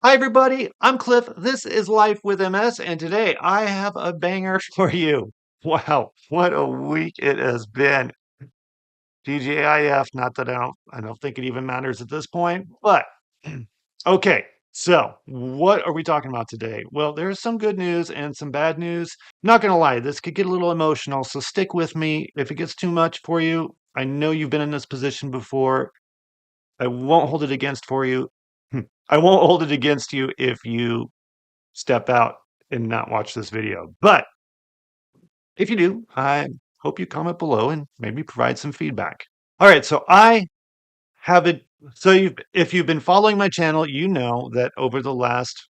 Hi, everybody. I'm Cliff. This is Life with MS, and today I have a banger for you. Wow, what a week it has been. TGIF, not that I don't think it even matters at this point, but okay. So, what are we talking about today? Well, there's some good news and some bad news. Not gonna lie, this could get a little emotional, so stick with me. If it gets too much for you, I know you've been in this position before. I won't hold it against for you. I won't hold it against you if you step out and not watch this video. But if you do, I hope you comment below and maybe provide some feedback. All right, so I have it. So if you've been following my channel, you know that over the last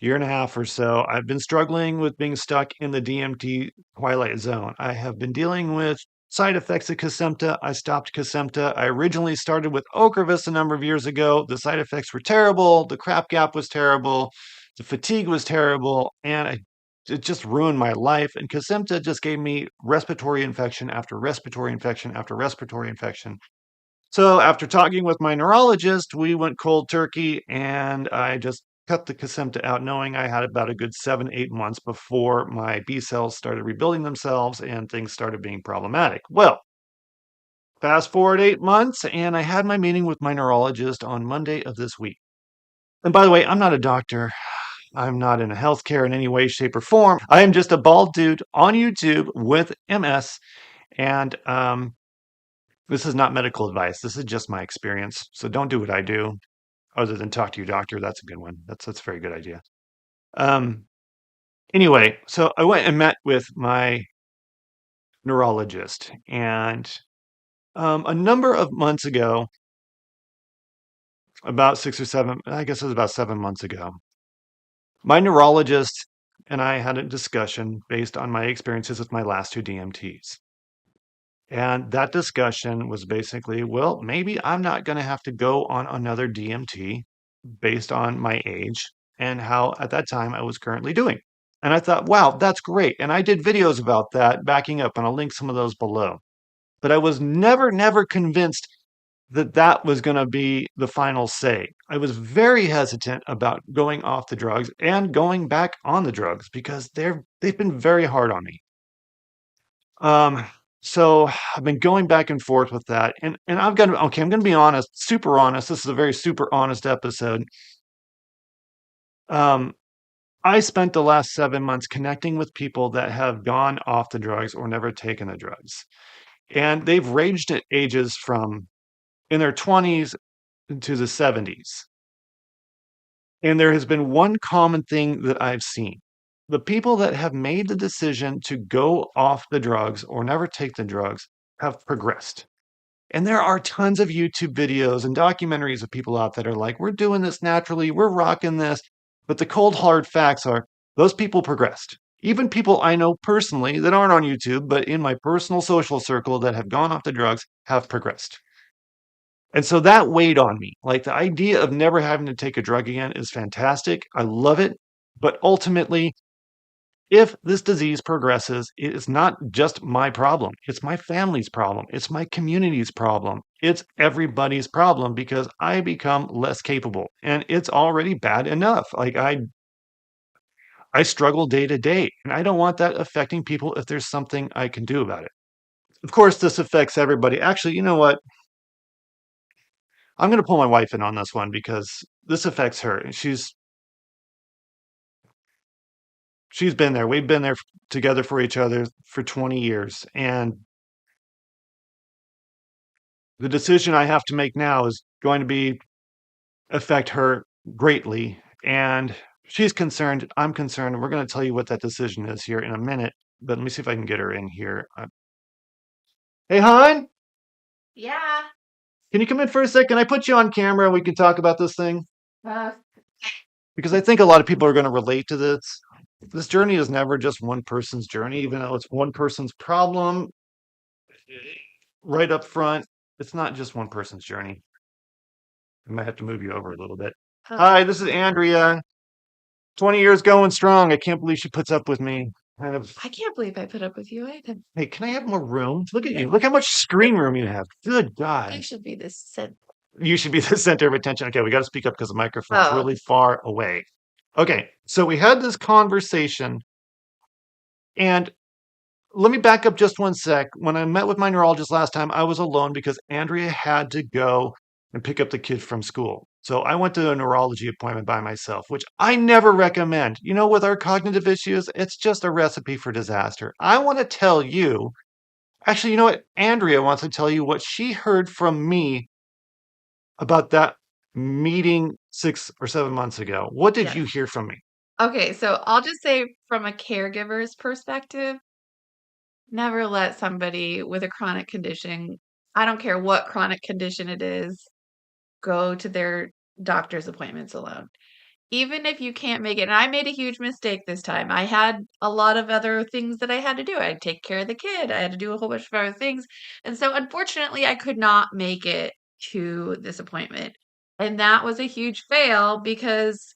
year and a half or so, I've been struggling with being stuck in the DMT twilight zone. I have been dealing with side effects of Kesimpta. I stopped Kesimpta. I originally started with Ocrevus a number of years ago. The side effects were terrible. The crap gap was terrible. The fatigue was terrible. It just ruined my life. And Kesimpta just gave me respiratory infection after respiratory infection after respiratory infection. So after talking with my neurologist, we went cold turkey and I just cut the Kesimpta out, knowing I had about a good 7, 8 months before my B cells started rebuilding themselves and things started being problematic. Well, fast forward 8 months, and I had my meeting with my neurologist on Monday of this week. And by the way, I'm not a doctor. I'm not in a healthcare in any way, shape, or form. I am just a bald dude on YouTube with MS. And this is not medical advice. This is just my experience. So don't do what I do other than talk to your doctor. That's a good one. That's a very good idea. Um, anyway, so I went and met with my neurologist, and a number of months ago, about 6 or 7, I guess it was about 7 months ago, my neurologist and I had a discussion based on my experiences with my last two DMTs. And that discussion was basically, well, maybe I'm not going to have to go on another DMT based on my age and how at that time I was currently doing. And I thought, wow, that's great. And I did videos about that backing up, and I'll link some of those below. But I was never convinced that that was going to be the final say. I was very hesitant about going off the drugs and going back on the drugs because they've been very hard on me. Um, so I've been going back and forth with that, and I'm gonna be honest, super honest. This is a very super honest episode. Um, I spent the last 7 months connecting with people that have gone off the drugs or never taken the drugs. And they've ranged at ages from in their 20s to the 70s. And there has been one common thing that I've seen. The people that have made the decision to go off the drugs or never take the drugs have progressed. And there are tons of YouTube videos and documentaries of people out that are like, we're doing this naturally, we're rocking this. But the cold, hard facts are those people progressed. Even people I know personally that aren't on YouTube, but in my personal social circle that have gone off the drugs have progressed. And so that weighed on me. Like the idea of never having to take a drug again is fantastic. I love it. But ultimately, if this disease progresses, it is not just my problem. It's my family's problem. It's my community's problem. It's everybody's problem because I become less capable. And it's already bad enough. Like I struggle day to day, and I don't want that affecting people if there's something I can do about it. Of course, this affects everybody. Actually, you know what? I'm going to pull my wife in on this one because this affects her. And she's been there. We've been there together for each other for 20 years, and the decision I have to make now is going to be affect her greatly. And she's concerned. I'm concerned. We're going to tell you what that decision is here in a minute. But let me see if I can get her in here. Hey, hon, Yeah. can you come in for a second? I put you on camera and we can talk about this thing Uh, because I think a lot of people are going to relate to this. This journey is never just one person's journey, even though it's one person's problem. Right up front, it's not just one person's journey. I might have to move you over a little bit. Hi, this is Andrea. 20 years going strong. I can't believe she puts up with me. Kind of, I can't believe I put up with you either. hey, can I have more room? Look at you. Look how much screen room you have. Good You God. should be this said. You should be the center of attention. Okay, we got to speak up because the microphone's Oh, really far away. Okay, so we had this conversation, and let me back up just one sec. When I met with my neurologist last time, I was alone because Andrea had to go and pick up the kid from school. So I went to a neurology appointment by myself, which I never recommend. You know, with our cognitive issues, it's just a recipe for disaster. I want to tell you, actually, you know what? Andrea wants to tell you what she heard from me about that meeting 6 or 7 months ago. What did you yes. hear from me? Okay, so I'll just say from a caregiver's perspective, never let somebody with a chronic condition, I don't care what chronic condition it is, go to their doctor's appointments alone. Even if you can't make it, and I made a huge mistake this time. I had a lot of other things that I had to do. I had to take care of the kid. I had to do a whole bunch of other things. And so unfortunately, I could not make it to this appointment. And that was a huge fail because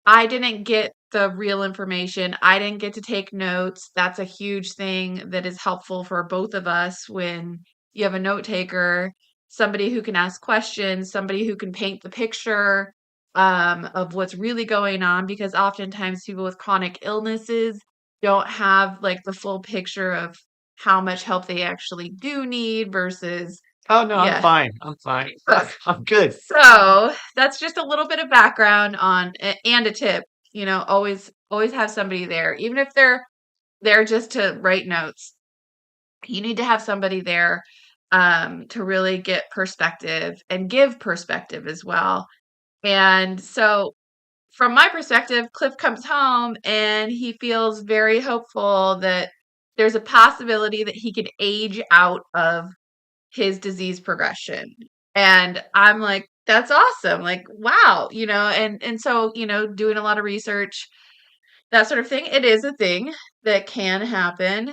I didn't get the real information. I didn't get to take notes. That's a huge thing that is helpful for both of us when you have a note taker, somebody who can ask questions, somebody who can paint the picture of what's really going on, because oftentimes people with chronic illnesses don't have like the full picture of how much help they actually do need versus, Oh, no, I'm yeah. fine. I'm fine. I'm good. So that's just a little bit of background on and a tip. Always have somebody there, even if they're there just to write notes. You need to have somebody there to really get perspective and give perspective as well. And so, from my perspective, Cliff comes home and he feels very hopeful that there's a possibility that he could age out of his disease progression. And I'm like, that's awesome. Like, wow, and so, doing a lot of research, that sort of thing. It is a thing that can happen.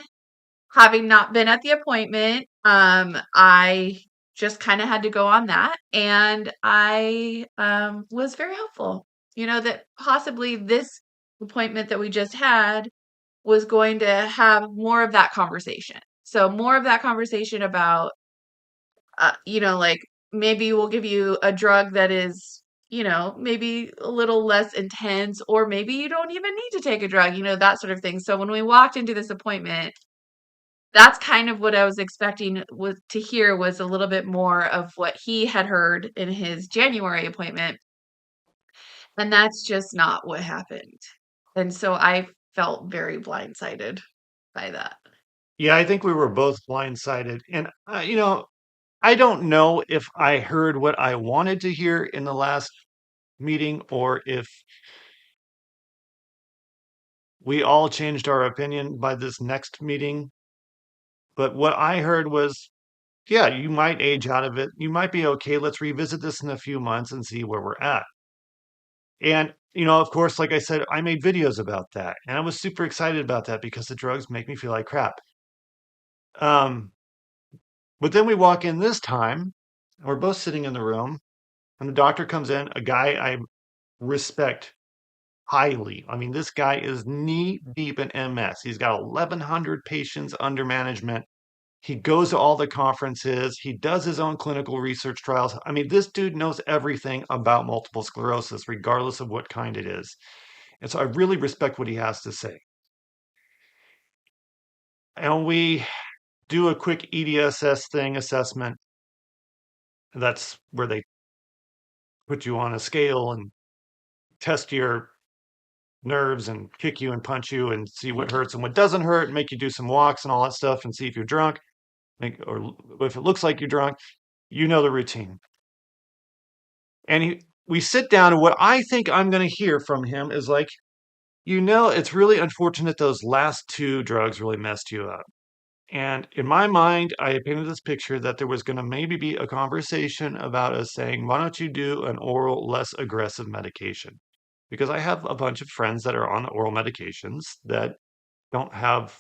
Having not been at the appointment, I just kind of had to go on that. And I was very hopeful, that possibly this appointment that we just had was going to have more of that conversation. So, more of that conversation about like maybe we'll give you a drug that is, maybe a little less intense, or maybe you don't even need to take a drug, that sort of thing. So when we walked into this appointment, that's kind of what I was expecting was to hear was a little bit more of what he had heard in his January appointment. And that's just not what happened. And so I felt very blindsided by that. Yeah, I think we were both blindsided. And, I don't know if I heard what I wanted to hear in the last meeting or if we all changed our opinion by this next meeting. But what I heard was, yeah, you might age out of it. You might be okay. Let's revisit this in a few months and see where we're at. And, of course, like I said, I made videos about that. And I was super excited about that because the drugs make me feel like crap. Um, but then we walk in this time, and we're both sitting in the room, and the doctor comes in, a guy I respect highly. I mean, this guy is knee deep in MS. He's got 1,100 patients under management. He goes to all the conferences. He does his own clinical research trials. I mean, this dude knows everything about multiple sclerosis, regardless of what kind it is. And so I really respect what he has to say. And we do a quick EDSS assessment. That's where they put you on a scale and test your nerves and kick you and punch you and see what hurts and what doesn't hurt and make you do some walks and all that stuff and see if you're drunk, or if it looks like you're drunk. You know the routine. And we sit down, and what I think I'm going to hear from him is like, it's really unfortunate those last two drugs really messed you up. And in my mind, I painted this picture that there was going to maybe be a conversation about us saying, why don't you do an oral, less aggressive medication? Because I have a bunch of friends that are on oral medications that don't have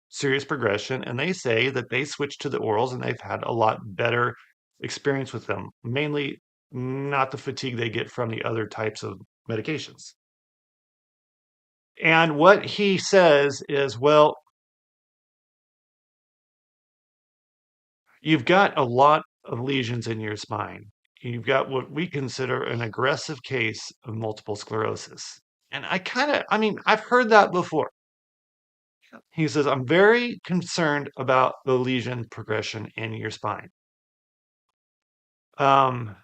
serious progression, and they say that they switched to the orals and they've had a lot better experience with them, mainly not the fatigue they get from the other types of medications. And what he says is, well, you've got a lot of lesions in your spine. you've got what we consider an aggressive case of multiple sclerosis. And I mean, I've heard that before. He says, I'm very concerned about the lesion progression in your spine. And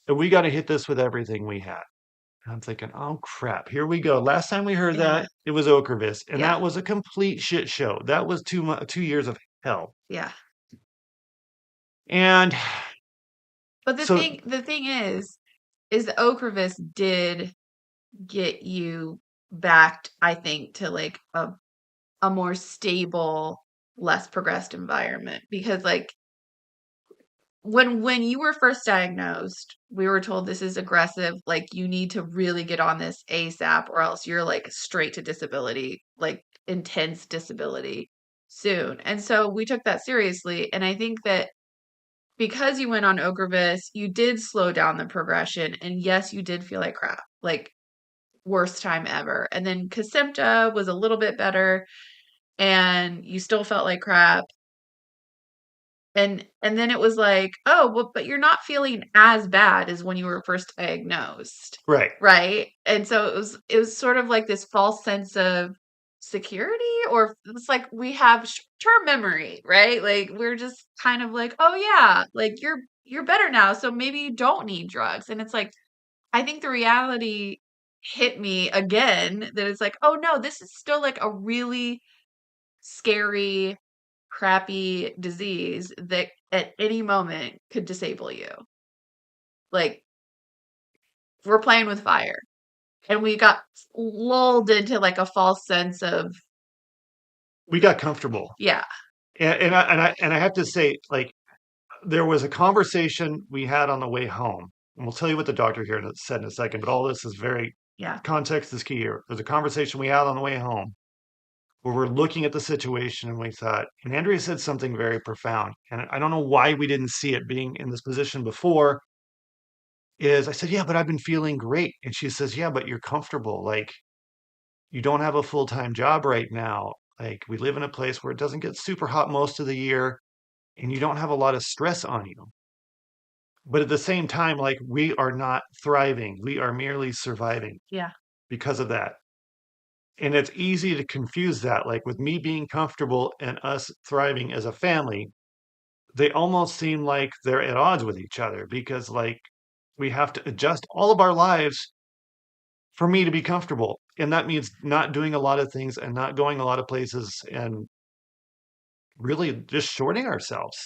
we got to hit this with everything we had. And I'm thinking, oh crap, here we go. Last time we heard Yeah. that, it was Ocrevus, and Yeah. that was a complete shit show. That was 2 years of hell. Yeah. And But so, the thing is the Ocrevus did get you backed, I think, to like a more stable, less progressed environment. Because like when you were first diagnosed, we were told this is aggressive, like you need to really get on this ASAP or else you're like straight to disability, like intense disability soon. And so we took that seriously. And I think that because you went on Ocrevus, you did slow down the progression. And yes, you did feel like crap, like worst time ever. And then Kesimpta was a little bit better and you still felt like crap. And then it was like, oh, well, but you're not feeling as bad as when you were first diagnosed. right. Right? And so it was sort of like this false sense of security, or it's like we have short-term memory, right? Like we're just kind of like, oh yeah, like you're better now, so maybe you don't need drugs. And it's like I think the reality hit me again that it's like, oh no, this is still like a really scary, crappy disease that at any moment could disable you. Like we're playing with fire. And we got lulled into like a false sense of We got comfortable. yeah, And I have to say, like, there was a conversation we had on the way home. And we'll tell you what the doctor here said in a second, but all this is very yeah, context is key here. There's a conversation we had on the way home where we're looking at the situation and we thought, and Andrea said something very profound. And I don't know why we didn't see it being in this position before. Is I said, yeah, but I've been feeling great. And she says, yeah, but you're comfortable. Like, you don't have a full-time job right now. Like, we live in a place where it doesn't get super hot most of the year and you don't have a lot of stress on you. But at the same time, like, we are not thriving. We are merely surviving yeah, because of that. And it's easy to confuse that. Like, with me being comfortable and us thriving as a family, they almost seem like they're at odds with each other because, like, we have to adjust all of our lives for me to be comfortable. And that means not doing a lot of things and not going a lot of places and really just shorting ourselves.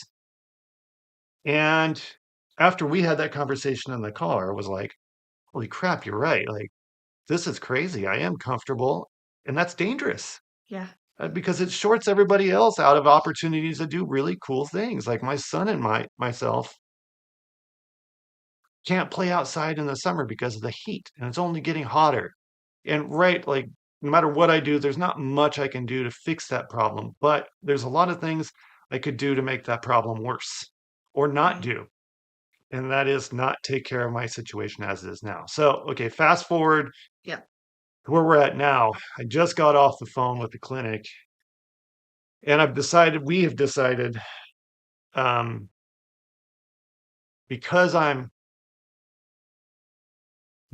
And after we had that conversation in the car, I was like, holy crap, you're right. Like, this is crazy. I am comfortable. And that's dangerous yeah, because it shorts everybody else out of opportunities to do really cool things. Like my son and myself can't play outside in the summer because of the heat and it's only getting hotter. And right, like no matter what I do, there's not much I can do to fix that problem, but there's a lot of things I could do to make that problem worse or not right. do. And that is not take care of my situation as it is now. So, okay, fast forward Yeah, to where we're at now. I just got off the phone with the clinic and we have decided, um, because I'm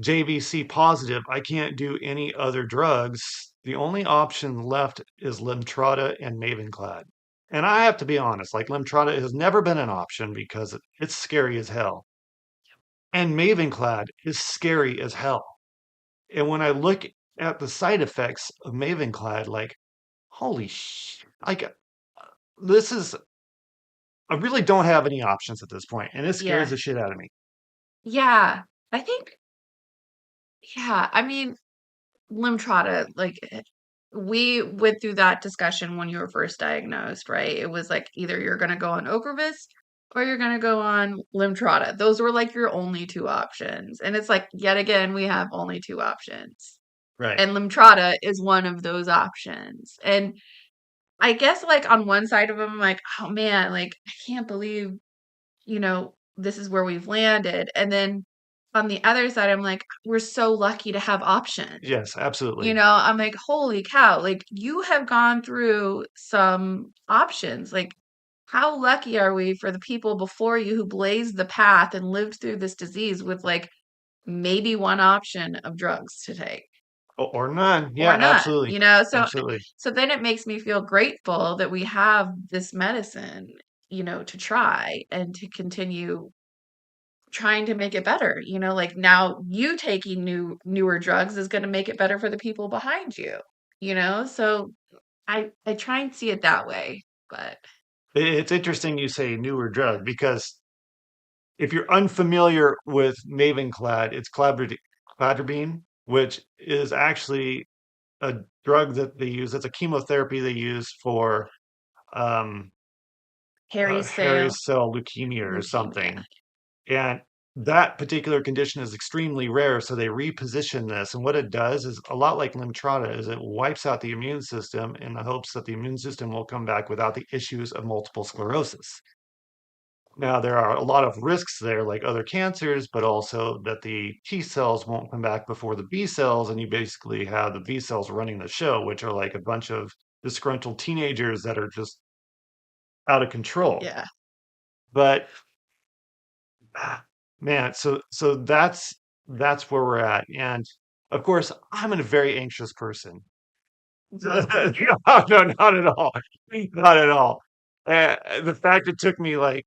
JVC positive, I can't do any other drugs. The only option left is Lemtrada and Mavenclad. And I have to be honest, like Lemtrada has never been an option because it's scary as hell. And Mavenclad is scary as hell. And when I look at the side effects of Mavenclad, like, holy like this is, I really don't have any options at this point, and it scares yeah, the shit out of me. yeah. I think, yeah. I mean, Limtrada, like we went through that discussion when you were first diagnosed, right? It was like either you're going to go on Ocrevus or you're going to go on Limtrada. Those were like your only two options. And it's like, yet again, we have only two options. Right. And Limtrada is one of those options. And I guess like on one side of them, I'm like, oh man, like I can't believe, this is where we've landed. And then on the other side, I'm like, we're so lucky to have options. Yes, absolutely. I'm like, holy cow, like you have gone through some options. Like how lucky are we for the people before you who blazed the path and lived through this disease with like maybe one option of drugs to take Or none. Yeah, or none, absolutely. you know? So Absolutely. so then it makes me feel grateful that we have this medicine, you know, to try and to continue trying to make it better. You know, like now you taking newer drugs is going to make it better for the people behind you, you know? So I try and see it that way, but It's interesting you say newer drug because if you're unfamiliar with Mavenclad, it's cladribine, which is actually a drug that they use. It's a chemotherapy they use for um, Harry hairy Sale cell leukemia or leukemia. something. And that particular condition is extremely rare, so they reposition this. And what it does is a lot like Limtrada, is it wipes out the immune system in the hopes that the immune system will come back without the issues of multiple sclerosis. Now, there are a lot of risks there, like other cancers, but also that the T cells won't come back before the B cells, and you basically have the B cells running the show, which are like a bunch of disgruntled teenagers that are just out of control. Yeah. But man, so that's where we're at. And of course, I'm a very anxious person. No, no, not at all. Not at all. The fact it took me like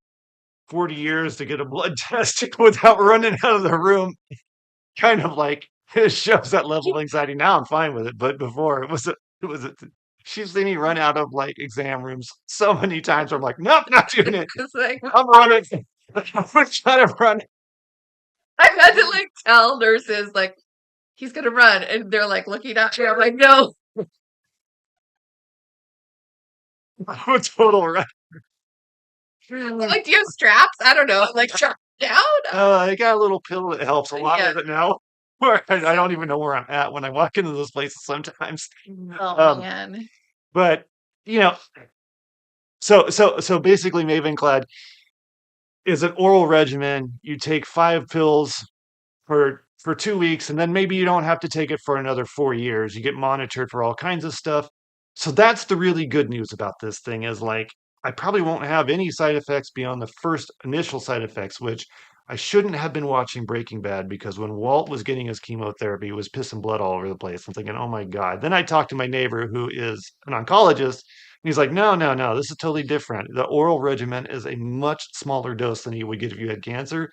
40 years to get a blood test without running out of the room kind of like it shows that level of anxiety. Now I'm fine with it, but before it was she's seen me run out of like exam rooms so many times where I'm like, nope, not doing it. It's like I'm running. I'm trying to run. I've had to like tell nurses like he's gonna run and they're like looking at me. I'm like, no. I'm a total run. I'm like, do you have straps? I don't know. I'm like, strap down. I got a little pill that helps a lot Yeah. with it now. Where I don't even know where I'm at when I walk into those places sometimes. Oh Um, man. but you know, so basically, Mavenclad is an oral regimen. You take 5 pills for 2 weeks, and then maybe you don't have to take it for another 4 years. You get monitored for all kinds of stuff. So that's the really good news about this thing is like I probably won't have any side effects beyond the first initial side effects, which I shouldn't have been watching Breaking Bad because when Walt was getting his chemotherapy, it was pissing blood all over the place. I'm thinking, oh my God. Then I talked to my neighbor who is an oncologist. And he's like, no, no, no, this is totally different. The oral regimen is a much smaller dose than you would get if you had cancer.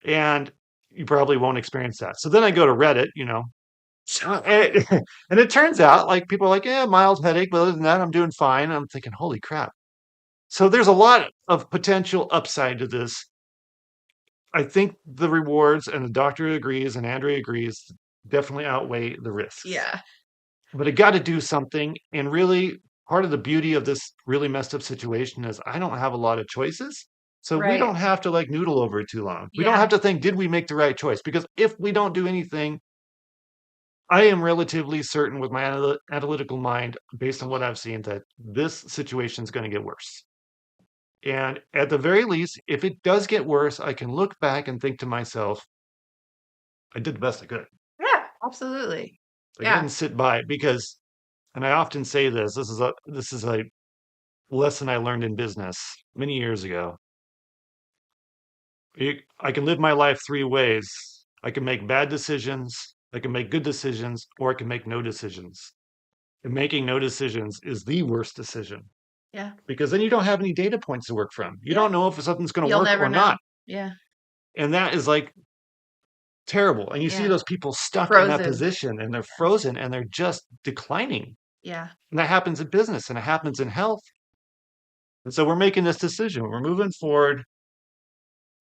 And you probably won't experience that. So then I go to Reddit, and it turns out like people are like, yeah, mild headache, but other than that, I'm doing fine. And I'm thinking, holy crap. So there's a lot of potential upside to this. I think the rewards, and the doctor agrees, and Andrea agrees, definitely outweigh the risks. Yeah. But I got to do something. And really, part of the beauty of this really messed up situation is I don't have a lot of choices. So we Right. don't have to like noodle over it too long. We don't Yeah. have to think, did we make the right choice? Because if we don't do anything, I am relatively certain with my analytical mind, based on what I've seen, that this situation is going to get worse. And at the very least, if it does get worse, I can look back and think to myself, I did the best I could. Yeah. Absolutely. Like I Yeah. didn't sit by it because, and I often say this, this is a lesson I learned in business many years ago. I can live my life 3 ways. I can make bad decisions, I can make good decisions, or I can make no decisions. And making no decisions is the worst decision Yeah. because then you don't have any data points to work from. You Yeah. don't know if something's going to You'll work never or know. not. Yeah. And that is like terrible. And you see Yeah. those people stuck in that Frozen. position and they're frozen and they're just declining. Yeah. And that happens in business and it happens in health. And so we're making this decision. We're moving forward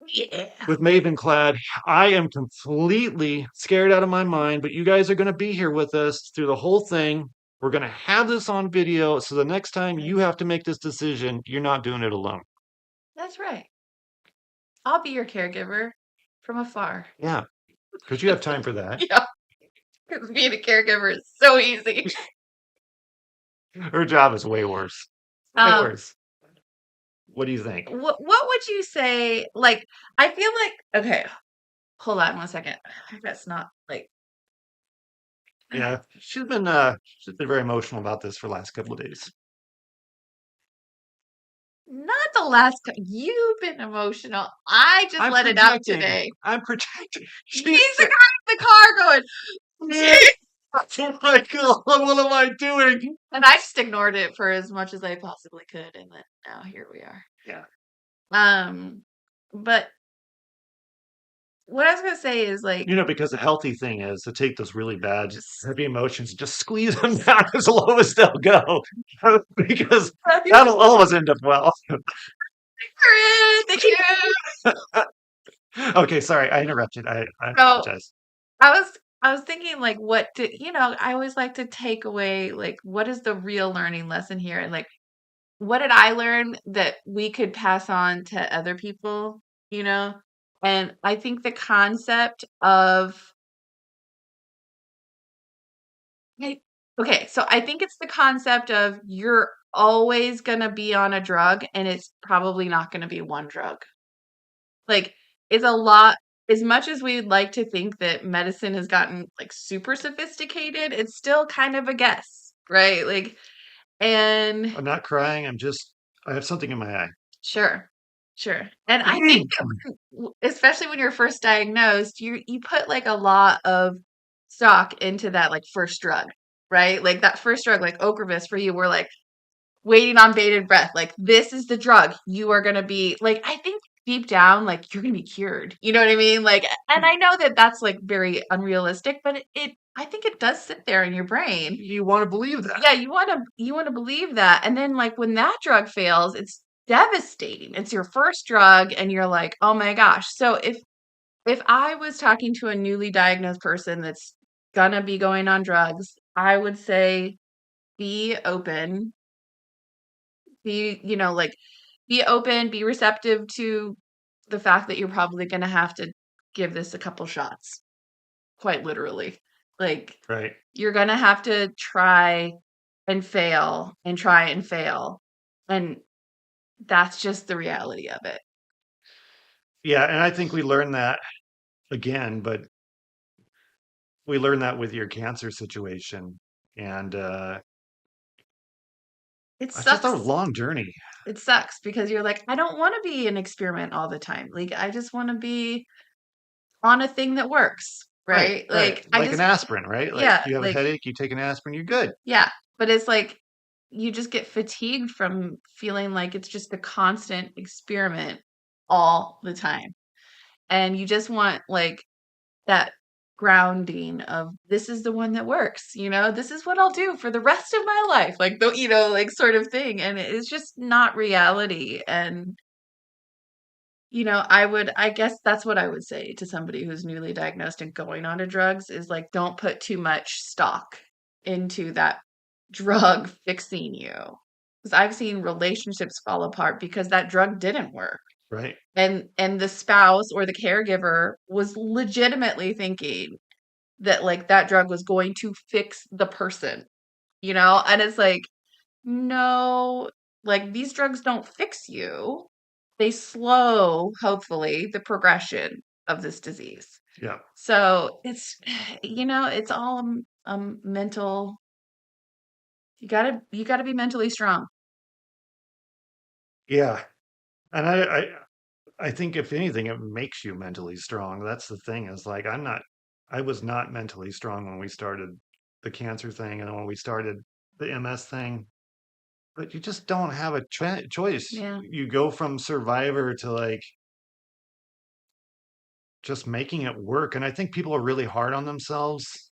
Yeah. with Mavenclad. I am completely scared out of my mind, but you guys are going to be here with us through the whole thing. We're going to have this on video. So the next time you have to make this decision, you're not doing it alone. That's right. I'll be your caregiver from afar. Yeah, because you have time for that. Yeah. Because being a caregiver is so easy. Her job is way worse. Way Um, worse. What do you think? what would you say? Like, I feel like okay. Hold on 1 second. That's not like Yeah, she's been very emotional about this for the last couple of days. Not the last. You've been emotional. I just I'm let it out projecting. today. I'm projecting. He's She the said, guy in the car going, oh my God, what am I doing? and I just ignored it for as much as I possibly could, and then now here we are. Yeah. But what I was gonna say is like, Because the healthy thing is to take those really bad, just heavy emotions and just squeeze them down as low as they'll go. Because thank that'll always end up well. you. Okay, sorry, I interrupted. I So apologize. I was thinking like, what did I always like to take away like, what is the real learning lesson here, and like, what did I learn that we could pass on to other people, you know? And I think the concept of I okay, so I think it's the concept of you're always gonna be on a drug, and it's probably not gonna be one drug. Like, it's a lot as much as we'd like to think that medicine has gotten, like, super sophisticated, it's still kind of a guess, right? Like, and I'm not crying. I have something in my eye. sure, sure. And I think that especially when you're first diagnosed, you put, like, a lot of stock into that, like, first drug, right? Like, that first drug, like Ocrevus for you, we're, like, waiting on bated breath, like, "This is the drug. You are gonna be" like, I think deep down, like, you're gonna be cured, you know what I mean? Like, and I know that that's, like, very unrealistic, but it I think it does sit there in your brain. You want to believe that. Yeah, you wanna believe that, and then, like, when that drug fails, it's devastating. It's your first drug, and you're like, "Oh my gosh." So if I was talking to a newly diagnosed person that's gonna be going on drugs, I would say be open, like, be open, be receptive to the fact that you're probably gonna have to give this a couple shots, quite literally. Like, Right. you're gonna have to try and fail and try and fail, and that's just the reality of it. Yeah, and I think we learned that again, but we learned that with your cancer situation. And It it's just a sucks. long journey. It sucks because you're like, "I don't wanna be an experiment all the time." Like, I just wanna be on a thing that works, Right, right? right. Like, I Like an just aspirin, right? Like yeah, you have a like headache, you take an aspirin, you're good. yeah, but it's like you just get fatigued from feeling like it's just a constant experiment all the time. And you just want like that grounding of this is the one that works, this is what I'll do for the rest of my life, like the, like sort of thing. And it's just not reality. And I guess that's what I would say to somebody who's newly diagnosed and going on to drugs is like, don't put too much stock into that drug fixing you. Because I've seen relationships fall apart because that drug didn't work. Right. And the spouse or the caregiver was legitimately thinking that like that drug was going to fix the person. And it's like, no, like these drugs don't fix you. They slow, hopefully, the progression of this disease. Yeah. So it's, it's all mental. You gotta be mentally strong. Yeah. And I think if anything, it makes you mentally strong. That's the thing is like, I was not mentally strong when we started the cancer thing and when we started the MS thing, but you just don't have a choice. Yeah. You go from survivor to like just making it work. And I think people are really hard on themselves.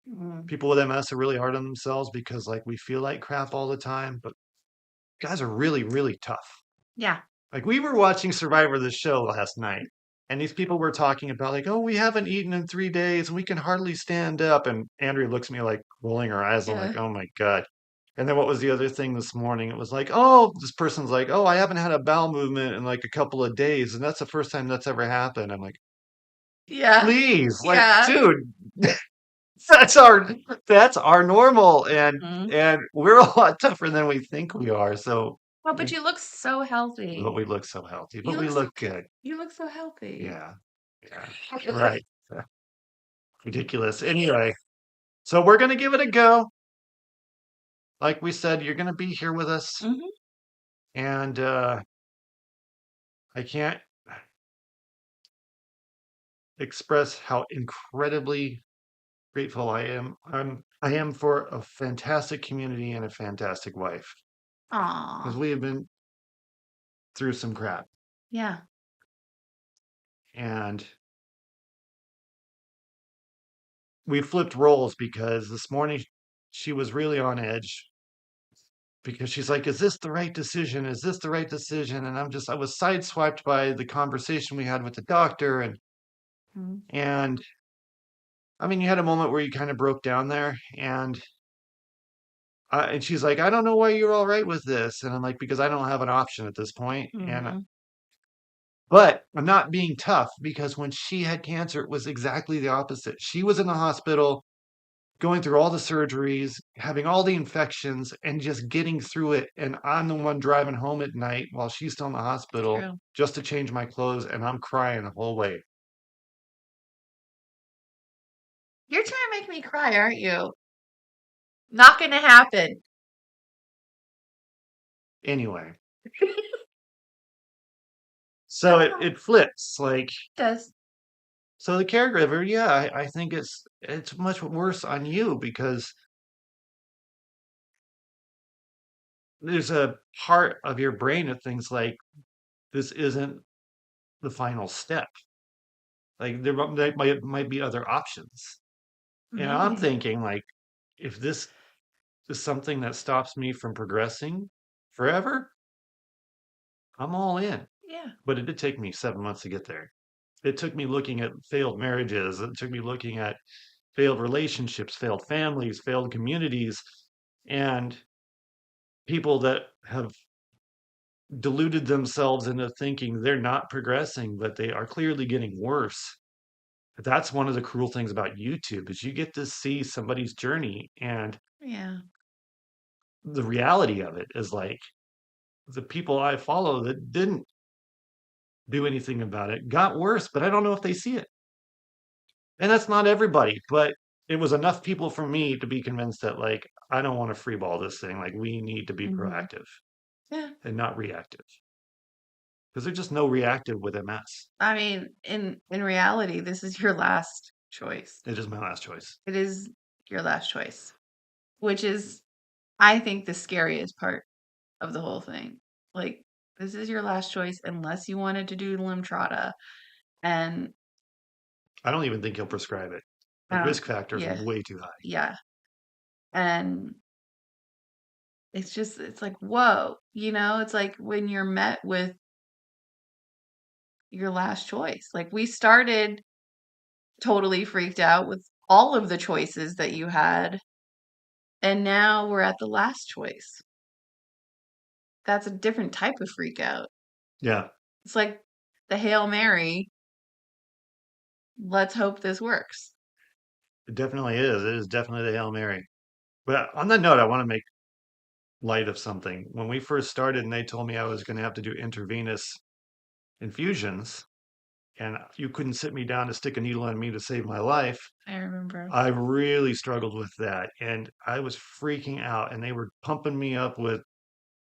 Mhm. People with MS are really hard on themselves because like we feel like crap all the time, but guys are really, really tough. Yeah. Like we were watching Survivor the show last night, and these people were talking about like, oh, we haven't eaten in 3 days, and we can hardly stand up. And Andrea looks at me like rolling her eyes. I'm Yeah. like, oh my God. And then what was the other thing this morning? It was like, oh, this person's like, oh, I haven't had a bowel movement in like a couple of days, and that's the first time that's ever happened. I'm like, Yeah. please, like, Yeah. dude, that's our that's our normal, and Mhm. we're a lot tougher than we think we are. So, Oh, but you look so but healthy. we look so healthy, but You we look so look good. you look so healthy. Yeah. Yeah. Right. Ridiculous. Anyway, so we're going to give it a go. Like we said, you're going to be here with us. Mhm. And I can't express how incredibly grateful I am for a fantastic community and a fantastic wife because Aw. we have been through some crap. Yeah. And we flipped roles because this morning she was really on edge because she's like, is this the right decision? Is this the right decision? And I was sideswiped by the conversation we had with the doctor. Mhm. And I mean, you had a moment where you kind of broke down there. And she's like, I don't know why you're all right with this. And I'm like, because I don't have an option at this point. Mhm. But I'm not being tough because when she had cancer, it was exactly the opposite. She was in the hospital going through all the surgeries, having all the infections, and just getting through it. And I'm the one driving home at night while she's still in the hospital True. just to change my clothes, and I'm crying the whole way. You're trying to make me cry, aren't you? Not gonna happen. Anyway, so it flips like Does. so the caregiver, yeah, I think it's much worse on you because there's a part of your brain that thinks like this isn't the final step. Like might be other options. And I'm Maybe. thinking like if this is something that stops me from progressing forever, I'm all in. Yeah. But it did take me 7 months to get there. It took me looking at failed marriages. It took me looking at failed relationships, failed families, failed communities, and people that have deluded themselves into thinking they're not progressing, but they are clearly getting worse. That's one of the cruel things about YouTube is you get to see somebody's journey and Yeah. the reality of it is like the people I follow that didn't do anything about it got worse, but I don't know if they see it. And that's not everybody, but it was enough people for me to be convinced that like I don't want to freeball this thing. Like we need to be Mhm. proactive Yeah. and not reactive because there's just no reactive with MS. I mean, in reality, this is your last choice. It is my last choice. It is your last choice, which is, I think, the scariest part of the whole thing. Like, this is your last choice unless you wanted to do Limtrata. And I don't even think he'll prescribe it. The I don't, risk factors are yeah, way too high. yeah. And it's just, it's like, whoa, it's like when you're met with your last choice. Like, we started totally freaked out with all of the choices that you had. And now we're at the last choice. That's a different type of freak out. Yeah, It's like the Hail Mary, let's hope this works. it definitely is. It is definitely the Hail Mary. But on that note, I want to make light of something. When we first started and they told me I was going to have to do intravenous infusions and you couldn't sit me down to stick a needle in me to save my life, I remember. I really struggled with that. And I was freaking out and they were pumping me up with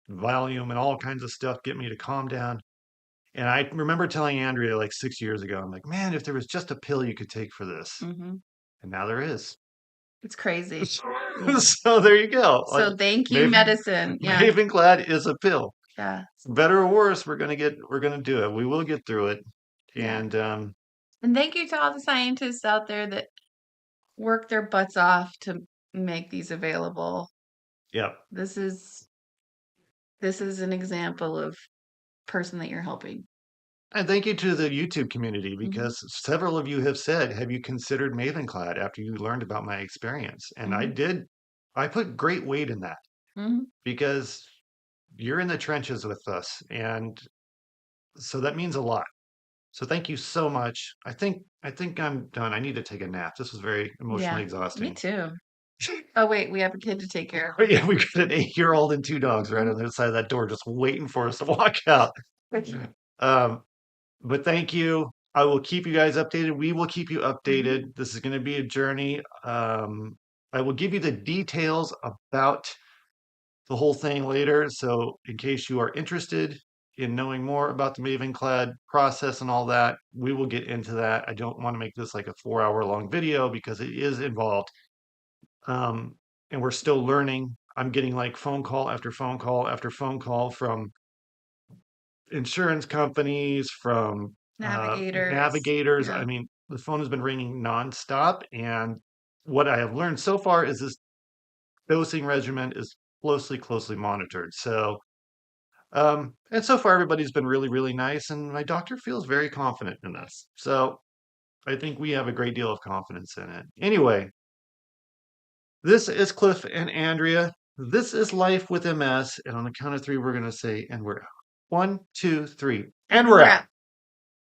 volume and all kinds of stuff, get me to calm down. And I remember telling Andrea like 6 years ago, I'm like, man, if there was just a pill you could take for this. Hmm. And now there is. It's crazy. Yeah. So there you go. Like So thank you, maybe medicine. Yeah. Mavenclad is a pill. Yeah. Better or worse, we're gonna do it. We will get through it. Yeah. And And thank you to all the scientists out there that work their butts off to make these available. yeah. This is an example of person that you're helping. And thank you to the YouTube community Hmm. because several of you have said, have you considered Mavenclad after you learned about my experience? And I Hmm. did. I put great weight in that Hmm. because you're in the trenches with us. And so that means a lot. So thank you so much. I think I'm done. I need to take a nap. This was very emotionally Yeah. Me exhausting. too. Oh wait, we have a kid to take care But yeah, we got an 8-year-old and two dogs right on the other side of that door just waiting for us to walk out. of. Um, but thank you. I will keep you guys updated. We will keep you Hmm. updated. This is going to be a journey. I will give you the details about the whole thing later. So, in case you are interested in knowing more about the Mavenclad process and all that, we will get into that. I don't want to make this like a 4 hour long video because it is involved. Um, and we're still learning. I'm getting like phone call after phone call after phone call from insurance companies, from Navigators. navigators. I Yeah. mean, the phone has been ringing nonstop. And what I have learned so far is this dosing regimen is closely monitored. So, and so far everybody's been really nice, and my doctor feels very confident in this. So I think we have a great deal of confidence in it. Anyway, this is Cliff and Andrea. This is Life with MS. And on the count of three, we're going to say, and we're out. One, two, three, and And we're we're out. out.